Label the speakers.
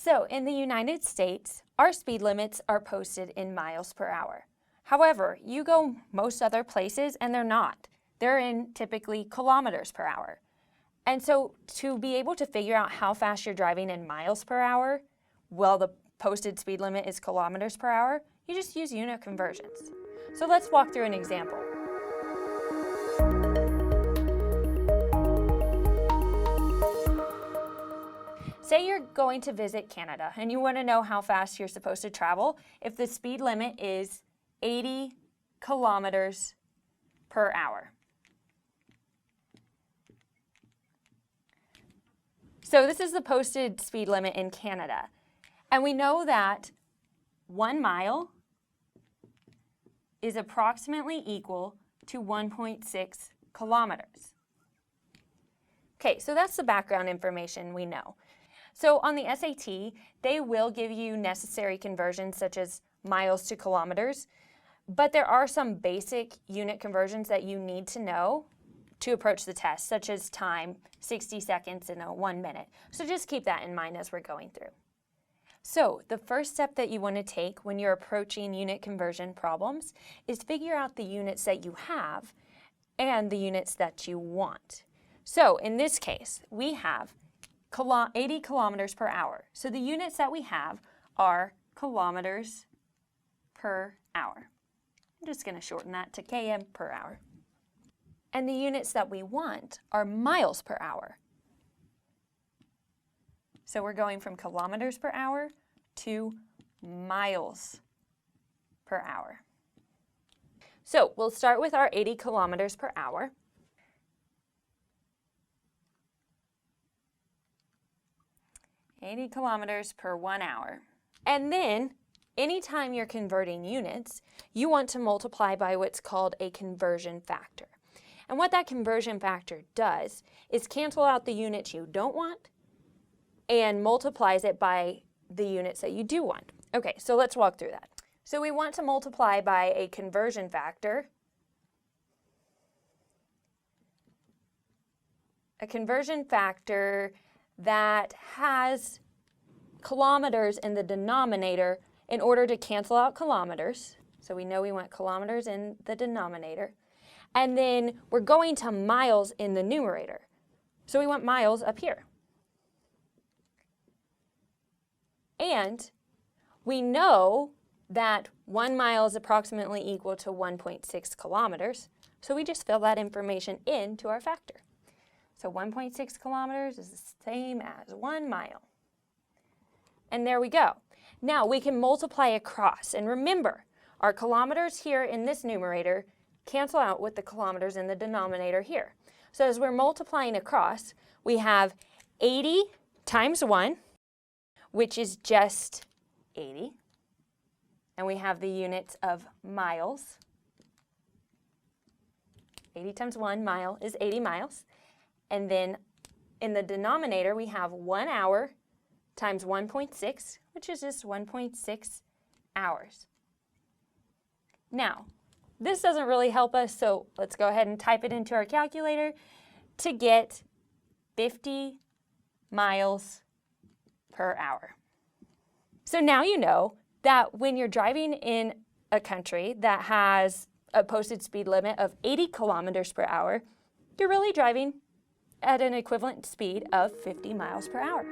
Speaker 1: So in the United States, our speed limits are posted in miles per hour. However, you go most other places and they're not. They're in typically kilometers per hour. And so to be able to figure out how fast you're driving in miles per hour, while the posted speed limit is kilometers per hour, you just use unit conversions. So let's walk through an example. Say you're going to visit Canada and you want to know how fast you're supposed to travel if the speed limit is 80 kilometers per hour. So this is the posted speed limit in Canada. And we know that 1 mile is approximately equal to 1.6 kilometers. Okay, so that's the background information we know. So on the SAT, they will give you necessary conversions such as miles to kilometers, but there are some basic unit conversions that you need to know to approach the test, such as time, 60 seconds and 1 minute. So just keep that in mind as we're going through. So the first step that you want to take when you're approaching unit conversion problems is figure out the units that you have and the units that you want. So in this case, we have 80 kilometers per hour. So the units that we have are kilometers per hour. I'm just going to shorten that to km per hour. And the units that we want are miles per hour. So we're going from kilometers per hour to miles per hour. So we'll start with our 80 kilometers per hour. (80 kilometers per 1 hour). And then anytime you're converting units, you want to multiply by what's called a conversion factor. And what that conversion factor does is cancel out the units you don't want and multiplies it by the units that you do want. Okay, so let's walk through that. So we want to multiply by a conversion factor. A conversion factor that has kilometers in the denominator in order to cancel out kilometers. So we know we want kilometers in the denominator. And then we're going to miles in the numerator. So we want miles up here. And we know that 1 mile is approximately equal to 1.6 kilometers. So we just fill that information into our factor. So 1.6 kilometers is the same as 1 mile. And there we go. Now we can multiply across. And remember, our kilometers here in this numerator cancel out with the kilometers in the denominator here. So as we're multiplying across, we have 80 times 1, which is just 80. And we have the units of miles. 80 times 1 mile is 80 miles. And then in the denominator, we have 1 hour times 1.6, which is just 1.6 hours. Now, this doesn't really help us, so let's go ahead and type it into our calculator to get 50 miles per hour. So now you know that when you're driving in a country that has a posted speed limit of 80 kilometers per hour, you're really driving at an equivalent speed of 50 miles per hour.